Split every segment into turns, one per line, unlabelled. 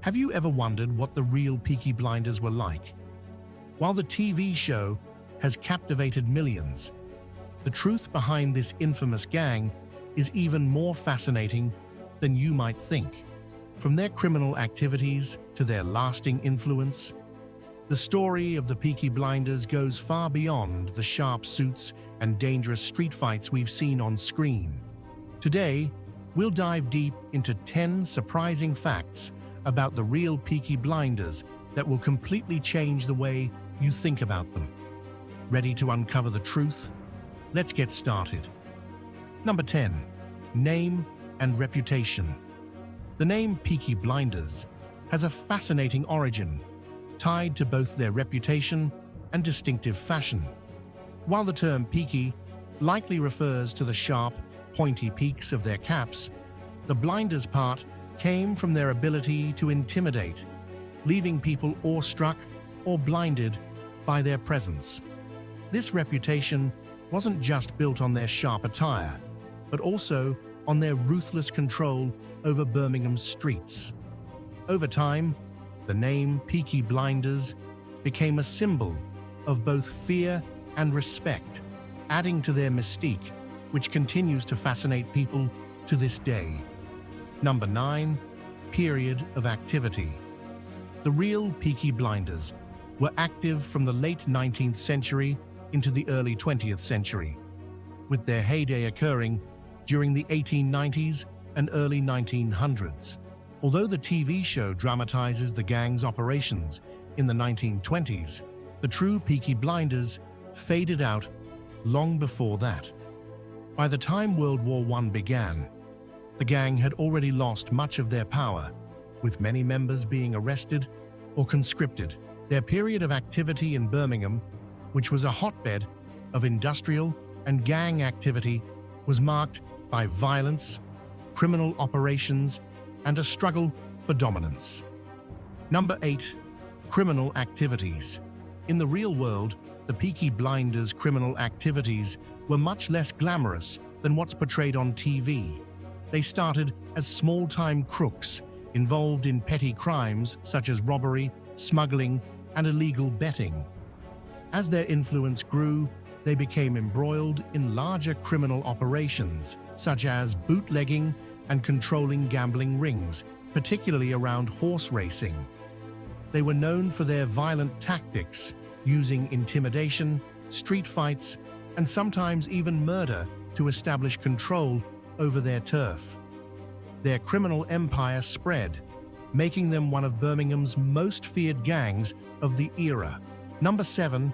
Have you ever wondered what the real Peaky Blinders were like? While the TV show has captivated millions, the truth behind this infamous gang is even more fascinating than you might think. From their criminal activities to their lasting influence, the story of the Peaky Blinders goes far beyond the sharp suits and dangerous street fights we've seen on screen. Today, we'll dive deep into 10 surprising facts about the real Peaky Blinders that will completely change the way you think about them. Ready to uncover the truth? Let's get started. Number 10. Name and reputation. The name Peaky Blinders has a fascinating origin, tied to both their reputation and distinctive fashion. While the term peaky likely refers to the sharp, pointy peaks of their caps, the blinders part came from their ability to intimidate, leaving people awestruck or blinded by their presence. This reputation wasn't just built on their sharp attire, but also on their ruthless control over Birmingham's streets. Over time, the name Peaky Blinders became a symbol of both fear and respect, adding to their mystique, which continues to fascinate people to this day. Number 9. Period of activity. The real Peaky Blinders were active from the late 19th century into the early 20th century, with their heyday occurring during the 1890s and early 1900s. Although the TV show dramatizes the gang's operations in the 1920s, the true Peaky Blinders faded out long before that. By the time World War I began, the gang had already lost much of their power, with many members being arrested or conscripted. Their period of activity in Birmingham, which was a hotbed of industrial and gang activity, was marked by violence, criminal operations, and a struggle for dominance. Number 8. Criminal activities. In the real world, the Peaky Blinders' criminal activities were much less glamorous than what's portrayed on TV. They started as small-time crooks involved in petty crimes such as robbery, smuggling, and illegal betting. As their influence grew, they became embroiled in larger criminal operations, such as bootlegging and controlling gambling rings, particularly around horse racing. They were known for their violent tactics, using intimidation, street fights, and sometimes even murder to establish control over their turf. Their criminal empire spread, making them one of Birmingham's most feared gangs of the era. Number 7.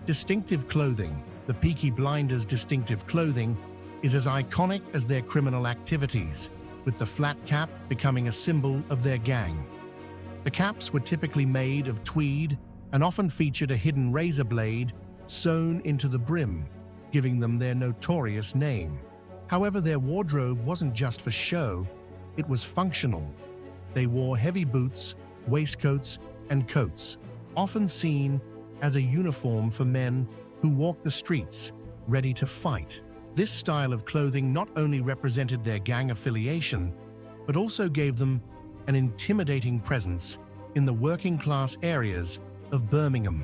Distinctive clothing. The Peaky Blinders' distinctive clothing is as iconic as their criminal activities, with the flat cap becoming a symbol of their gang. The caps were typically made of tweed and often featured a hidden razor blade sewn into the brim, giving them their notorious name. However, their wardrobe wasn't just for show, it was functional. They wore heavy boots, waistcoats, and coats, often seen as a uniform for men who walked the streets, ready to fight. This style of clothing not only represented their gang affiliation, but also gave them an intimidating presence in the working-class areas of Birmingham.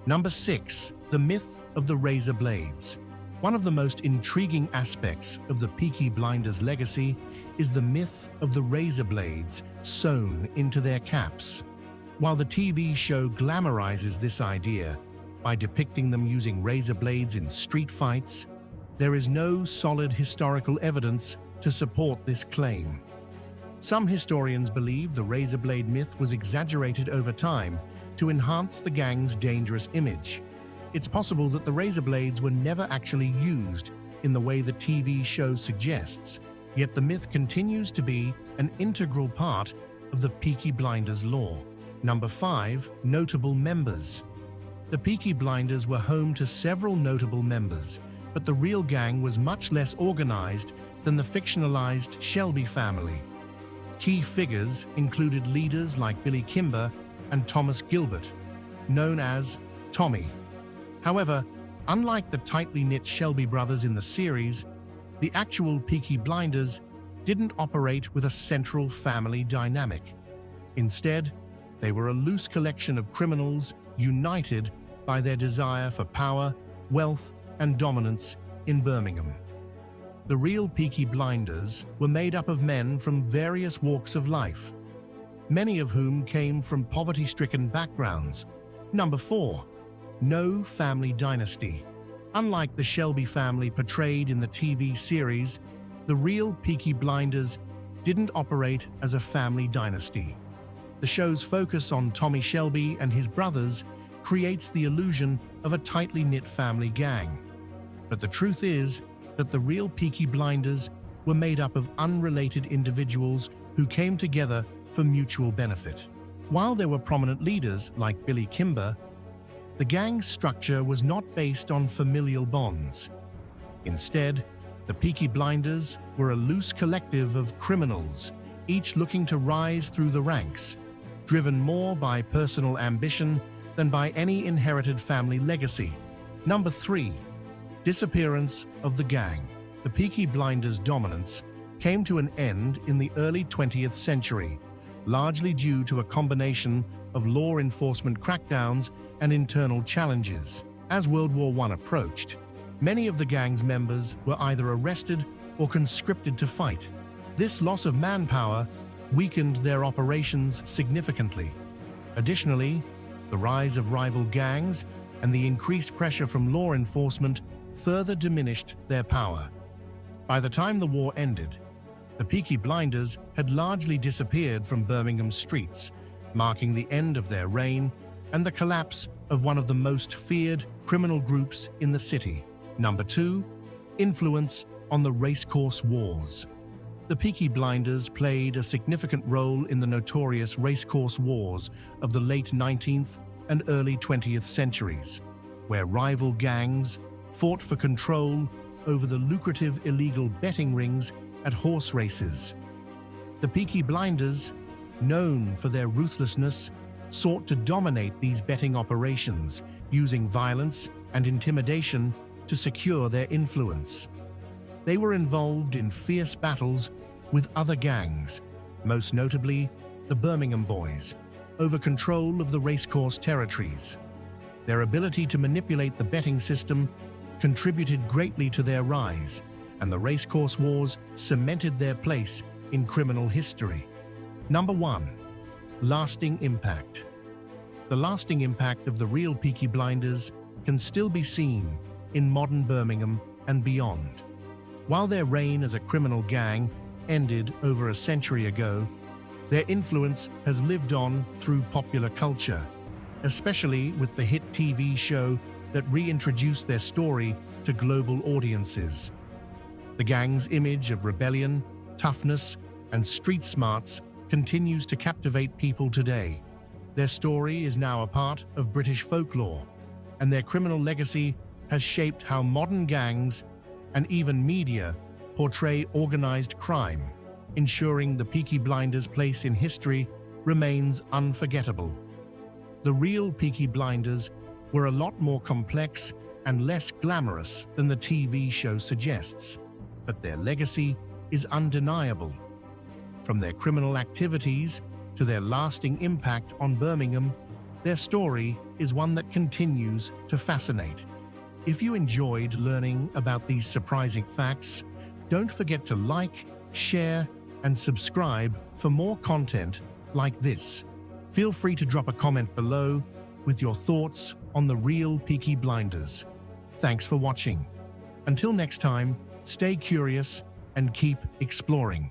Number 6. The myth of the razor blades. One of the most intriguing aspects of the Peaky Blinders' legacy is the myth of the razor blades sewn into their caps. While the TV show glamorizes this idea by depicting them using razor blades in street fights, there is no solid historical evidence to support this claim. Some historians believe the razor blade myth was exaggerated over time to enhance the gang's dangerous image. It's possible that the razor blades were never actually used in the way the TV show suggests, yet the myth continues to be an integral part of the Peaky Blinders lore. Number 5. Notable members. The Peaky Blinders were home to several notable members, but the real gang was much less organized than the fictionalized Shelby family. Key figures included leaders like Billy Kimber and Thomas Gilbert, known as Tommy. However, unlike the tightly knit Shelby brothers in the series, the actual Peaky Blinders didn't operate with a central family dynamic. Instead, they were a loose collection of criminals united by their desire for power, wealth, and dominance in Birmingham. The real Peaky Blinders were made up of men from various walks of life, many of whom came from poverty-stricken backgrounds. Number 4. No family dynasty. Unlike the Shelby family portrayed in the TV series, the real Peaky Blinders didn't operate as a family dynasty. The show's focus on Tommy Shelby and his brothers creates the illusion of a tightly knit family gang. But the truth is that the real Peaky Blinders were made up of unrelated individuals who came together for mutual benefit. While there were prominent leaders like Billy Kimber, the gang's structure was not based on familial bonds. Instead, the Peaky Blinders were a loose collective of criminals, each looking to rise through the ranks, driven more by personal ambition than by any inherited family legacy. Number 3. Disappearance of the gang. The Peaky Blinders' dominance came to an end in the early 20th century, largely due to a combination of law enforcement crackdowns and internal challenges. As World War I approached, many of the gang's members were either arrested or conscripted to fight. This loss of manpower weakened their operations significantly. Additionally, the rise of rival gangs and the increased pressure from law enforcement further diminished their power. By the time the war ended, the Peaky Blinders had largely disappeared from Birmingham's streets, marking the end of their reign and the collapse of one of the most feared criminal groups in the city. Number 2. Influence on the Racecourse Wars. The Peaky Blinders played a significant role in the notorious Racecourse Wars of the late 19th and early 20th centuries, where rival gangs fought for control over the lucrative illegal betting rings at horse races. The Peaky Blinders, known for their ruthlessness, sought to dominate these betting operations, using violence and intimidation to secure their influence. They were involved in fierce battles with other gangs, most notably the Birmingham Boys, over control of the racecourse territories. Their ability to manipulate the betting system contributed greatly to their rise, and the racecourse wars cemented their place in criminal history. Number 1. Lasting impact. The lasting impact of the real Peaky Blinders can still be seen in modern Birmingham and beyond. While their reign as a criminal gang ended over a century ago, their influence has lived on through popular culture, especially with the hit TV show that reintroduced their story to global audiences. The gang's image of rebellion, toughness, and street smarts continues to captivate people today. Their story is now a part of British folklore, and their criminal legacy has shaped how modern gangs and even media portray organized crime, ensuring the Peaky Blinders' place in history remains unforgettable. The real Peaky Blinders were a lot more complex and less glamorous than the TV show suggests, but their legacy is undeniable. From their criminal activities to their lasting impact on Birmingham, their story is one that continues to fascinate. If you enjoyed learning about these surprising facts, don't forget to like, share, and subscribe for more content like this. Feel free to drop a comment below with your thoughts on the real Peaky Blinders. Thanks for watching. Until next time, stay curious and keep exploring.